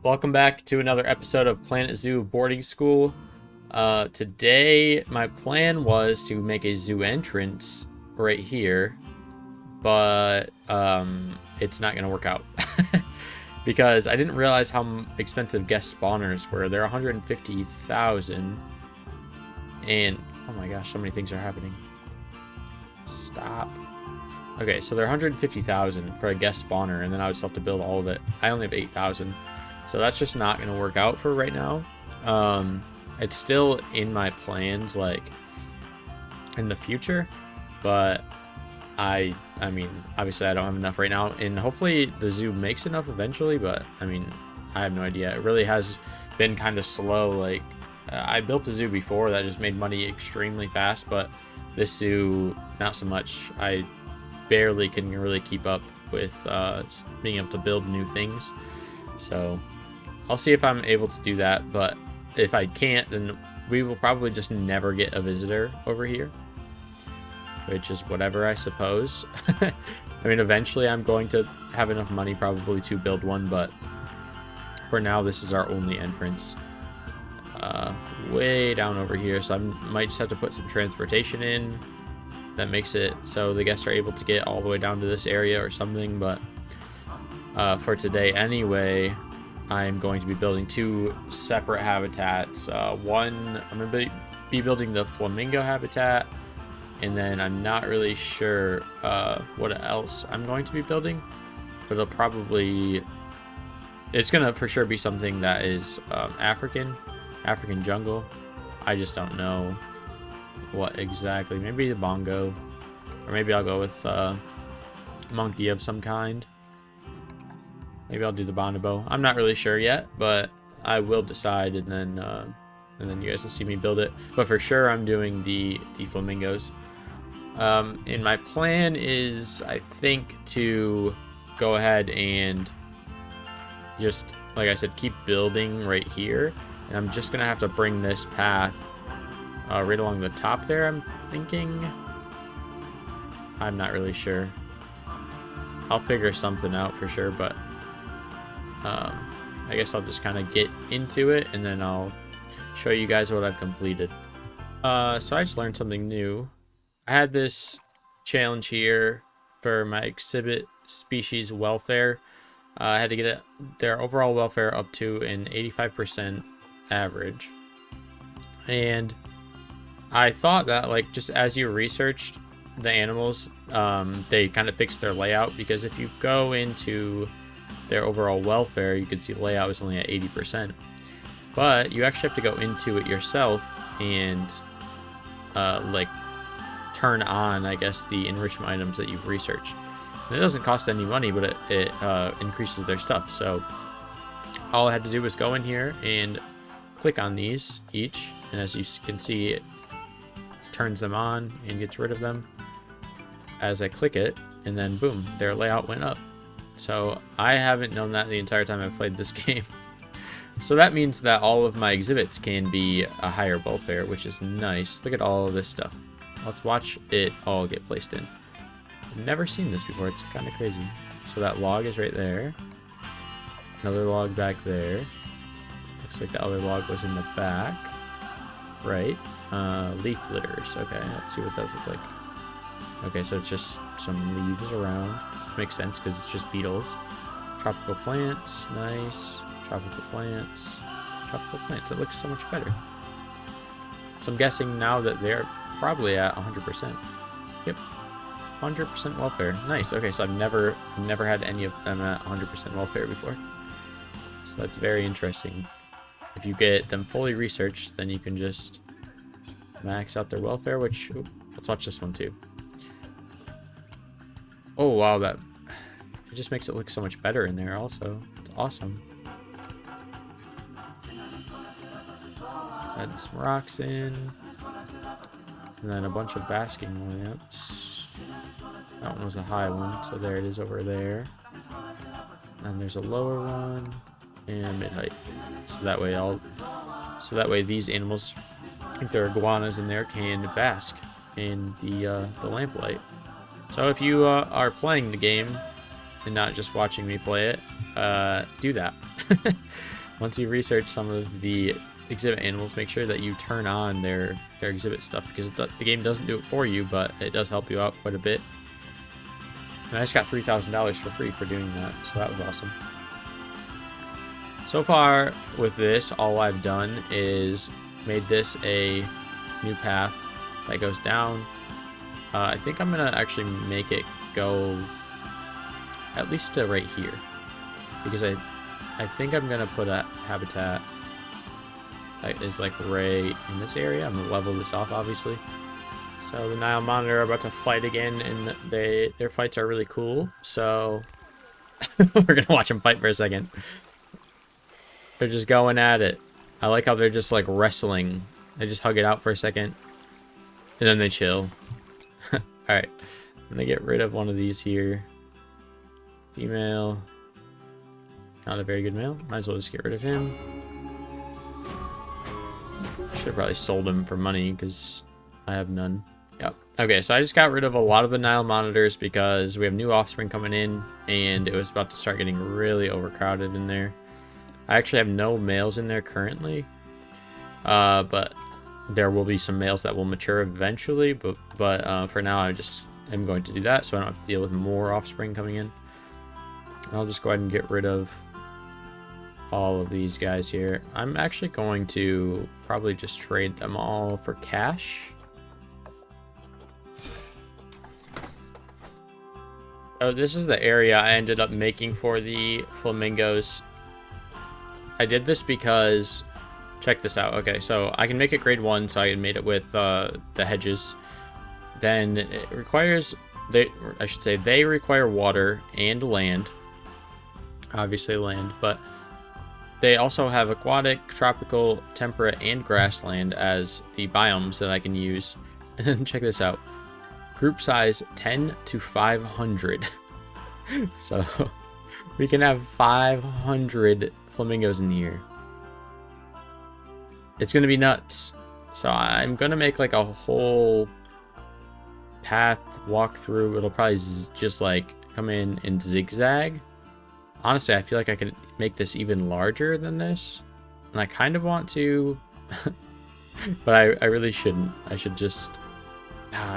Welcome back to another episode of Planet Zoo Boarding School. Today, my plan was to make a zoo entrance right here, but it's not going to work out because I didn't realize how expensive guest spawners were. They're 150,000, and oh my gosh, so many things are happening. Stop. Okay, so they're 150,000 for a guest spawner, and then I would still have to build all of it. I only have 8,000. So that's just not going to work out for right now. It's still in my plans, like, in the future. But, I mean, obviously I don't have enough right now. And hopefully the zoo makes enough eventually. But, I mean, I have no idea. It really has been kind of slow. Like, I built a zoo before that just made money extremely fast. But this zoo, not so much. I barely can really keep up with being able to build new things. So I'll see if I'm able to do that, but if I can't, then we will probably just never get a visitor over here, which is whatever, I suppose. I mean, eventually I'm going to have enough money probably to build one, but for now this is our only entrance way down over here, so I might just have to put some transportation in that makes it so the guests are able to get all the way down to this area or something. But for today anyway, I'm going to be building two separate habitats. One, I'm going to be building the flamingo habitat, and then I'm not really sure what else I'm going to be building, but it's going to for sure be something that is African jungle. I just don't know what exactly. Maybe the bongo, or maybe I'll go with monkey of some kind. Maybe I'll do the bonobo. I'm not really sure yet, but I will decide, and then you guys will see me build it. But for sure, I'm doing the flamingos. And my plan is, I think, to go ahead and just, like I said, keep building right here. And I'm just gonna have to bring this path right along the top there, I'm thinking. I'm not really sure. I'll figure something out for sure, but I guess I'll just kind of get into it, and then I'll show you guys what I've completed. So I just learned something new. I had this challenge here for my exhibit species welfare. I had to get their overall welfare up to an 85% average. And I thought that, like, just as you researched the animals, they kind of fixed their layout, because if you go into their overall welfare, you can see layout is only at 80%. But you actually have to go into it yourself and like turn on, I guess, the enrichment items that you've researched. And it doesn't cost any money, but it increases their stuff. So all I had to do was go in here and click on these each, and as you can see, it turns them on and gets rid of them as I click it, and then boom, their layout went up. So I haven't known that the entire time I've played this game. So that means that all of my exhibits can be a higher welfare, which is nice. Look at all of this stuff. Let's watch it all get placed in. I've never seen this before. It's kind of crazy. So that log is right there. Another log back there. Looks like the other log was in the back. Right. Leaf litters. Okay, let's see what those look like. Okay, so it's just some leaves around, which makes sense because it's just beetles. Tropical plants, nice. Tropical plants. Tropical plants. It looks so much better. So I'm guessing now that they're probably at 100%. Yep, 100% welfare. Nice. Okay, so I've never had any of them at 100% welfare before. So that's very interesting. If you get them fully researched, then you can just max out their welfare, which, let's watch this one too. Oh wow, it just makes it look so much better in there also. It's awesome. Add some rocks in. And then a bunch of basking lamps. That one was a high one, so there it is over there. And there's a lower one and mid-height. So that way these animals, if there are iguanas in there, can bask in the lamplight. So if you are playing the game and not just watching me play it, do that. Once you research some of the exhibit animals, make sure that you turn on their exhibit stuff, because the game doesn't do it for you, but it does help you out quite a bit. And I just got $3,000 for free for doing that, so that was awesome. So far with this, all I've done is made this a new path that goes down. I think I'm gonna actually make it go at least to right here, because I think I'm gonna put a habitat that is like right in this area. I'm gonna level this off, obviously. So the Nile Monitor are about to fight again, and their fights are really cool. So we're gonna watch them fight for a second. They're just going at it. I like how they're just like wrestling. They just hug it out for a second, and then they chill. Alright, I'm gonna get rid of one of these here. Female. Not a very good male. Might as well just get rid of him. Should have probably sold him for money because I have none. Yep. Okay, so I just got rid of a lot of the Nile monitors because we have new offspring coming in, and it was about to start getting really overcrowded in there. I actually have no males in there currently, but there will be some males that will mature eventually, but for now I just am going to do that so I don't have to deal with more offspring coming in. I'll just go ahead and get rid of all of these guys here. I'm actually going to probably just trade them all for cash. Oh, this is the area I ended up making for the flamingos. I did this because, check this out. Okay, so I can make it grade 1, so I made it with the hedges. Then it requires, they require water and land. Obviously land, but they also have aquatic, tropical, temperate, and grassland as the biomes that I can use. And then check this out. Group size 10 to 500. So we can have 500 flamingos in here. It's gonna be nuts. So I'm gonna make like a whole path walk through. It'll probably just like come in and zigzag. Honestly, I feel like I could make this even larger than this, and I kind of want to, but I really shouldn't. I should just,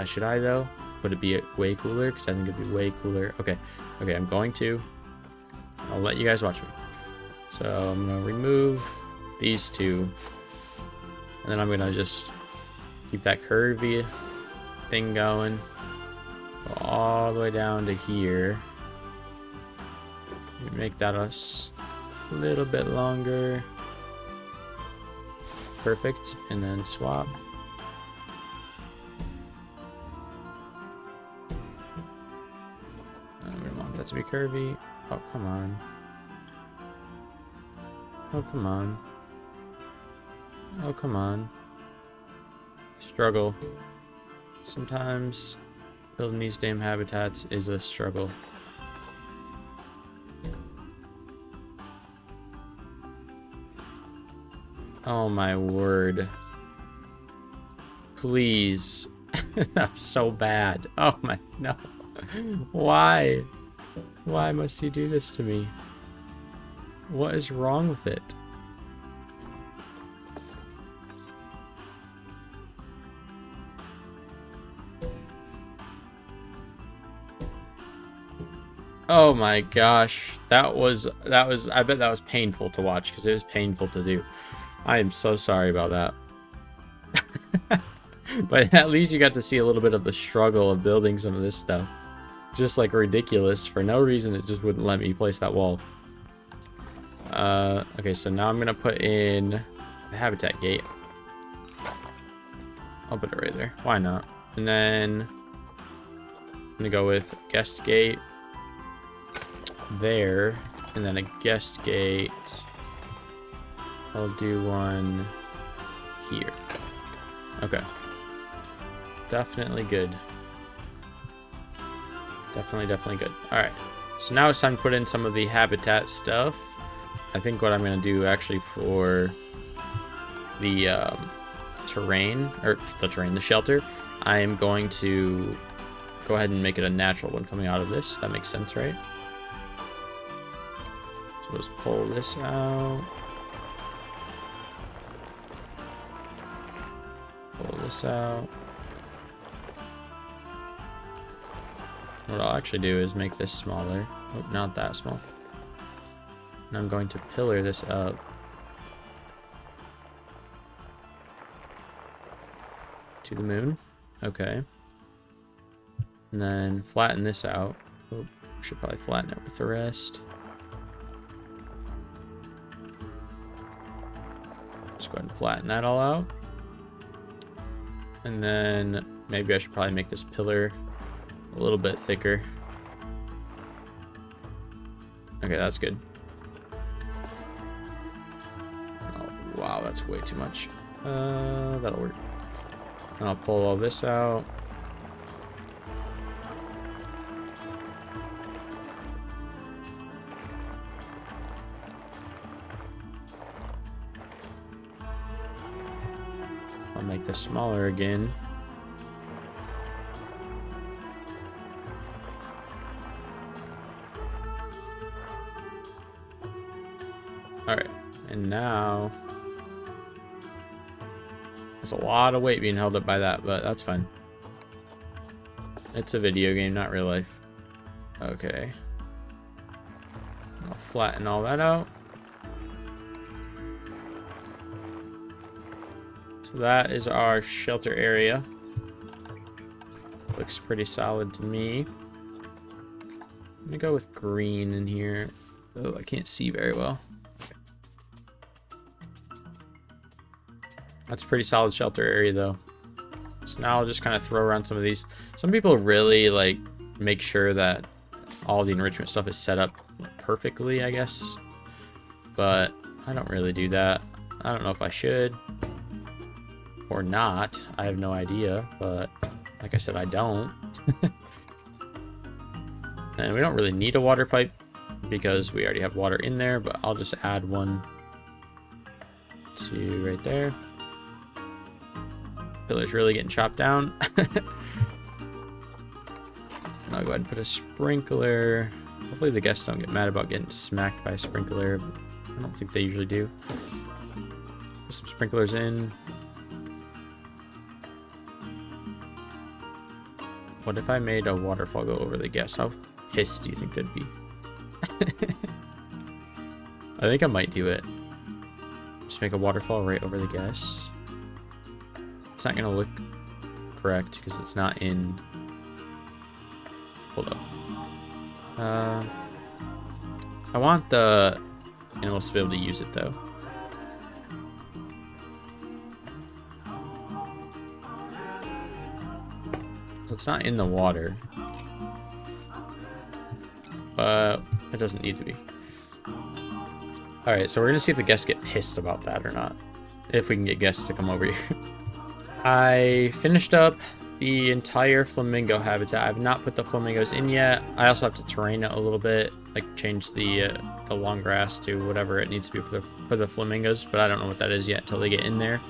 should I though? Would it be way cooler? Because I think it'd be way cooler. Okay, I'm going to. I'll let you guys watch me. So I'm gonna remove these two, and then I'm gonna just keep that curvy thing going, go all the way down to here. Make that a little bit longer. Perfect. And then swap. We want that to be curvy. Oh, come on. Oh, come on. Oh, come on. Struggle. Sometimes building these damn habitats is a struggle. Oh my word. Please. That's so bad. Oh my, no. Why? Why must you do this to me? What is wrong with it? Oh my gosh. That was, I bet that was painful to watch because it was painful to do. I am so sorry about that. But at least you got to see a little bit of the struggle of building some of this stuff. Just like ridiculous. For no reason, it just wouldn't let me place that wall. Okay, so now I'm going to put in the habitat gate. I'll put it right there. Why not? And then I'm going to go with guest gate there. And then a guest gate. I'll do one here. Okay. Definitely good. Definitely good. Alright. So now it's time to put in some of the habitat stuff. I think what I'm going to do actually for the the shelter, I am going to go ahead and make it a natural one coming out of this. That makes sense, right? So let's pull this out. Pull this out. What I'll actually do is make this smaller. Oh, not that small. And I'm going to pillar this up. To the moon. Okay. And then flatten this out. Oh, should probably flatten it with the rest. Just go ahead and flatten that all out. And then maybe I should probably make this pillar a little bit thicker. Okay, that's good. Oh, wow, that's way too much. That'll work. And I'll pull all this out. I'll make this smaller again. Alright, and now there's a lot of weight being held up by that, but that's fine. It's a video game, not real life. Okay. I'll flatten all that out. So that is our shelter area. Looks pretty solid to me. I'm gonna go with green in here. Oh, I can't see very well. That's a pretty solid shelter area though. So now I'll just kind of throw around some of these. Some people really like make sure that all the enrichment stuff is set up perfectly, I guess. But I don't really do that. I don't know if I should or not. I have no idea, but like I said, I don't. And we don't really need a water pipe because we already have water in there, but I'll just add one to right there. Pillar's really getting chopped down. And I'll go ahead and put a sprinkler. Hopefully the guests don't get mad about getting smacked by a sprinkler. I don't think they usually do. Put some sprinklers in. What if I made a waterfall go over the guests? How pissed do you think they'd be? I think I might do it. Just make a waterfall right over the guests. It's not gonna look correct because it's not in. Hold up. I want the animals to be able to use it though. So it's not in the water. But it doesn't need to be. Alright, so we're gonna see if the guests get pissed about that or not. If we can get guests to come over here. I finished up the entire flamingo habitat. I have not put the flamingos in yet. I also have to terrain it a little bit, like change the long grass to whatever it needs to be for the flamingos, but I don't know what that is yet until they get in there.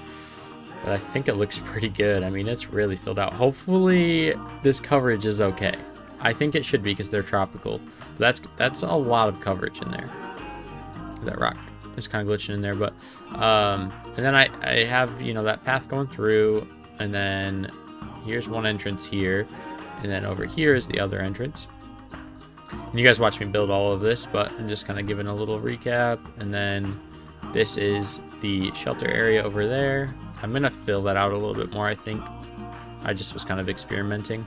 But I think it looks pretty good. I mean, it's really filled out. Hopefully this coverage is okay. I think it should be because they're tropical. But that's a lot of coverage in there. That rock is kind of glitching in there, but and then I have, you know, that path going through, and then here's one entrance here, and then over here is the other entrance. And you guys watch me build all of this, but I'm just kind of giving a little recap. And then this is the shelter area over there. I'm gonna fill that out a little bit more, I think. I just was kind of experimenting.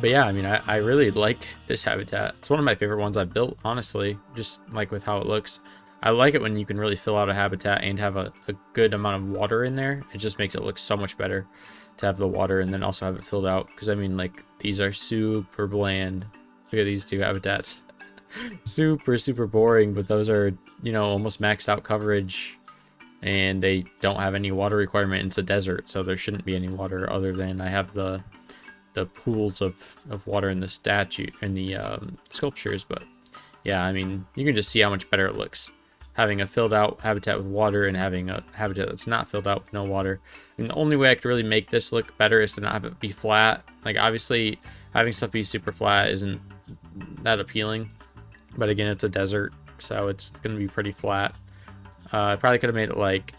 But yeah, I mean, I really like this habitat. It's one of my favorite ones I've built, honestly, just like with how it looks. I like it when you can really fill out a habitat and have a good amount of water in there. It just makes it look so much better to have the water and then also have it filled out. Because, I mean, like, these are super bland. Look at these two habitats. super boring, but those are, you know, almost maxed out coverage. And they don't have any water requirement. It's a desert, so there shouldn't be any water other than I have the pools of water in the statue in the sculptures. But yeah, I mean, you can just see how much better it looks having a filled out habitat with water and having a habitat that's not filled out with no water. And the only way I could really make this look better is to not have it be flat. Like, obviously having stuff be super flat isn't that appealing, But again, it's a desert, so it's going to be pretty flat. I probably could have made it like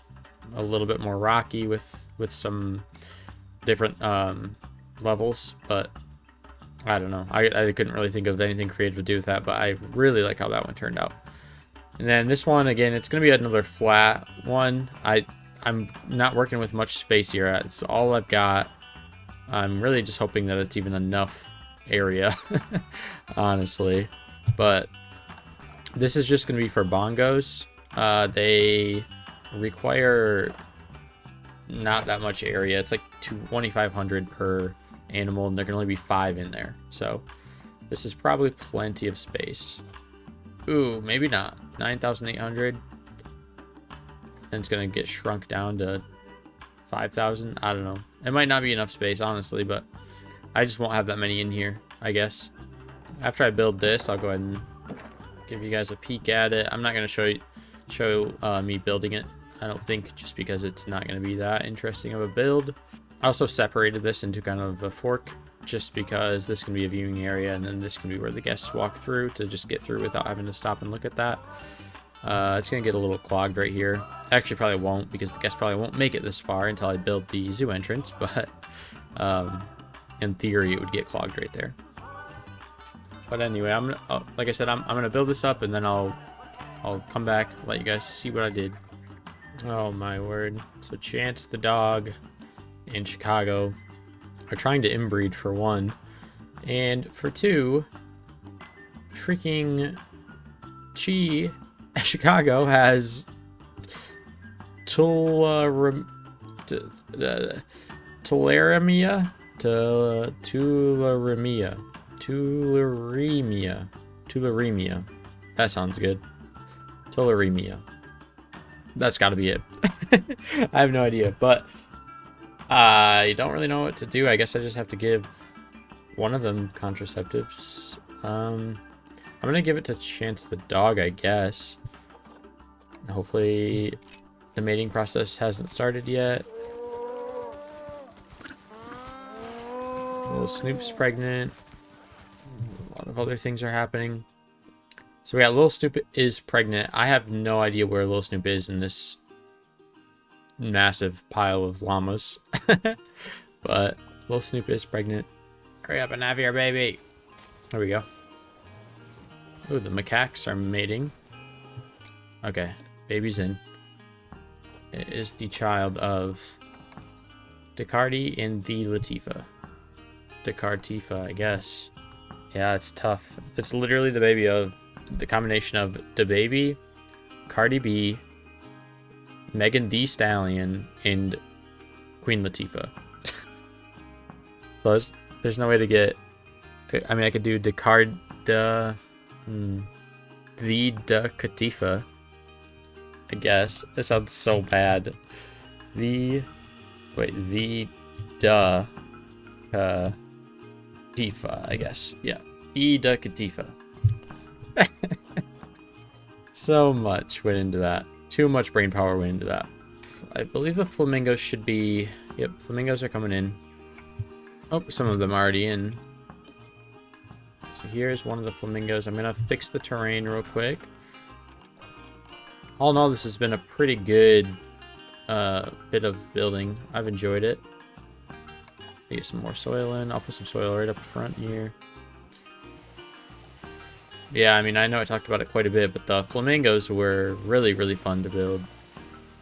a little bit more rocky with some different levels, but I don't know. I couldn't really think of anything creative to do with that, but I really like how that one turned out. And then this one, again, it's going to be another flat one. I'm not working with much space here. It's all I've got. I'm really just hoping that it's even enough area, honestly. But this is just going to be for bongos. They require not that much area. It's like 2,500 per animal, and there can only be 5 in there. So this is probably plenty of space. Ooh, maybe not. 9,800. And it's gonna get shrunk down to 5,000. I don't know. It might not be enough space, honestly, but I just won't have that many in here, I guess. After I build this, I'll go ahead and give you guys a peek at it. I'm not gonna show me building it, I don't think, just because it's not gonna be that interesting of a build. I also separated this into kind of a fork, just because this can be a viewing area, and then this can be where the guests walk through to just get through without having to stop and look at that. It's gonna get a little clogged right here. Actually, probably won't, because the guests probably won't make it this far until I build the zoo entrance, but in theory it would get clogged right there. But anyway, I'm gonna, like I said, I'm gonna build this up, and then I'll come back, let you guys see what I did. Oh my word. So Chance the dog and Chicago are trying to inbreed, for one, and for two, freaking Chicago has tularemia. That sounds good. Tularemia. That's got to be it. I have no idea, but I don't really know what to do. I guess I just have to give one of them contraceptives. I'm gonna give it to Chance the dog, I guess. Hopefully the mating process hasn't started yet. Little Snoop's pregnant. A lot of other things are happening. So we got Little Snoop is pregnant. I have no idea where Little Snoop is in this massive pile of llamas. But Little Snoop is pregnant. Hurry up and have your baby. There we go. Oh, the macaques are mating. Okay, baby's in. It is the child of Decardi and the Latifa. Decartifa, I guess. Yeah, it's tough. It's literally the baby of the combination of DaBaby, Cardi B, Megan Thee Stallion, and Queen Latifah. So there's no way to get. I mean, I could do the Katifa, I guess. That sounds so bad. The Katifa, I guess. Yeah. Ida Katifa. So much went into that. Too much brain power went into that. I believe the flamingos should be... Yep, flamingos are coming in. Oh, some of them are already in. So here's one of the flamingos. I'm gonna fix the terrain real quick. All in all, this has been a pretty good bit of building. I've enjoyed it. Get some more soil in. I'll put some soil right up front here. Yeah, I mean, I know I talked about it quite a bit, but the flamingos were really, really fun to build.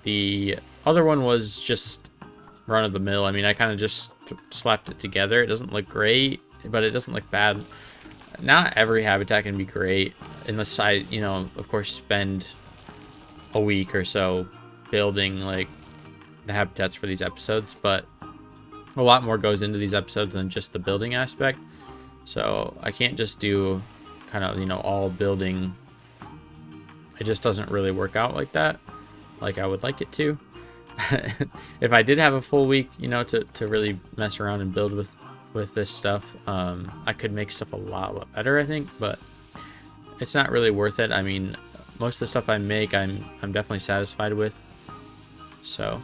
The other one was just run-of-the-mill. I mean, I kind of just slapped it together. It doesn't look great, but it doesn't look bad. Not every habitat can be great, unless I, you know, of course, spend a week or so building, like, the habitats for these episodes, but a lot more goes into these episodes than just the building aspect. So I can't just do kind of, you know, all building. It just doesn't really work out like that, like I would like it to. If I did have a full week, you know, to really mess around and build with this stuff, I could make stuff a lot better, I think, but it's not really worth it. I mean, most of the stuff I make, I'm definitely satisfied with. So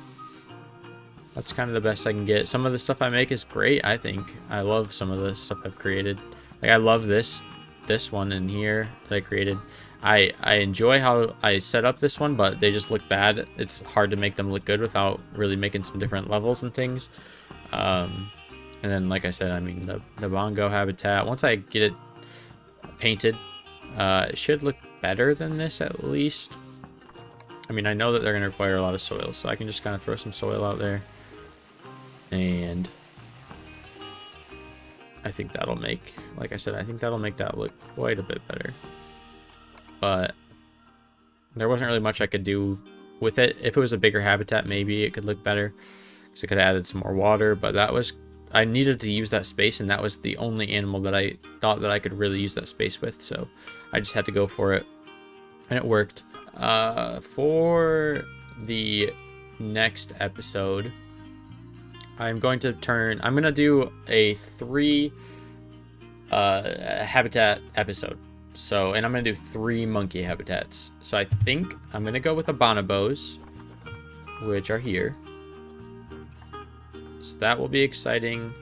that's kind of the best I can get. Some of the stuff I make is great, I think. I love some of the stuff I've created. Like, I love this this one in here that I created. I enjoy how I set up this one, but they just look bad. It's hard to make them look good without really making some different levels and things. And then, like I said, I mean, the bongo habitat, once I get it painted, it should look better than this at least. I mean, I know that they're going to require a lot of soil, so I can just kind of throw some soil out there. And I think that'll make, like I said, I think that'll make that look quite a bit better. But there wasn't really much I could do with it. If it was a bigger habitat, maybe it could look better, because I could have added some more water. But that was, I needed to use that space, and that was the only animal that I thought that I could really use that space with. So I just had to go for it, and it worked. For the next episode, I'm going to do a 3 habitat episode. So, and I'm going to do 3 monkey habitats. So I think I'm going to go with the bonobos, which are here. So that will be exciting.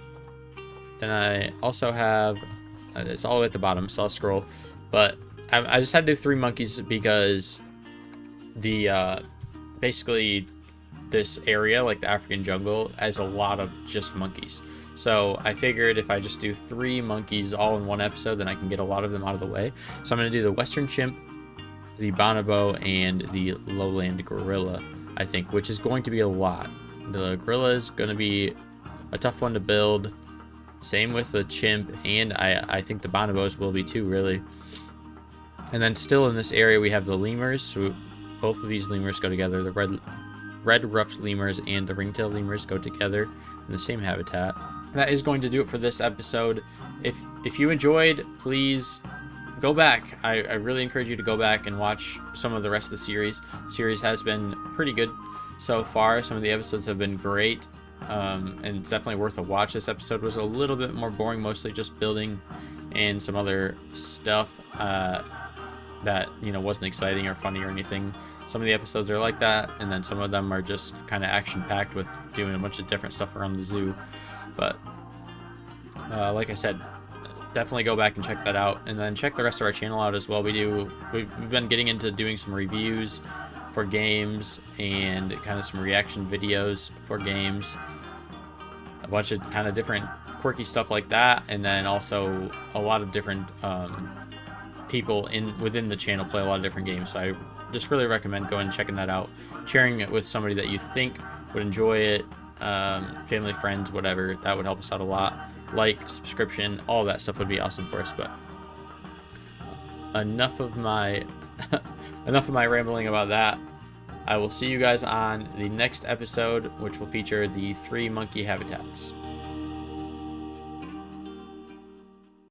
Then I also have, it's all the way at the bottom, so I'll scroll. But I just had to do 3 monkeys because the, basically this area, like the African jungle, has a lot of just monkeys. So I figured if I just do 3 monkeys all in one episode, then I can get a lot of them out of the way. So I'm going to do the western chimp, the bonobo, and the lowland gorilla, I think, which is going to be a lot. The gorilla is going to be a tough one to build. Same with the chimp, and I think the bonobos will be too, really. And then still in this area, we have the lemurs. So both of these lemurs go together. The red-ruffed lemurs and the ring-tailed lemurs go together in the same habitat. That is going to do it for this episode. If you enjoyed, please go back. I really encourage you to go back and watch some of the rest of the series. The series has been pretty good so far. Some of the episodes have been great, and it's definitely worth a watch. This episode was a little bit more boring, mostly just building and some other stuff that, you know, wasn't exciting or funny or anything. Some of the episodes are like that, and then some of them are just kind of action-packed with doing a bunch of different stuff around the zoo. But like I said, definitely go back and check that out, and then check the rest of our channel out as well. We've been getting into doing some reviews for games and kind of some reaction videos for games, a bunch of kind of different quirky stuff like that, and then also a lot of different people within the channel play a lot of different games. So I just really recommend going and checking that out, sharing it with somebody that you think would enjoy it, family, friends, whatever. That would help us out a lot. Like, subscription, all that stuff would be awesome for us. But enough of my rambling about that. I will see you guys on the next episode, which will feature the 3 monkey habitats.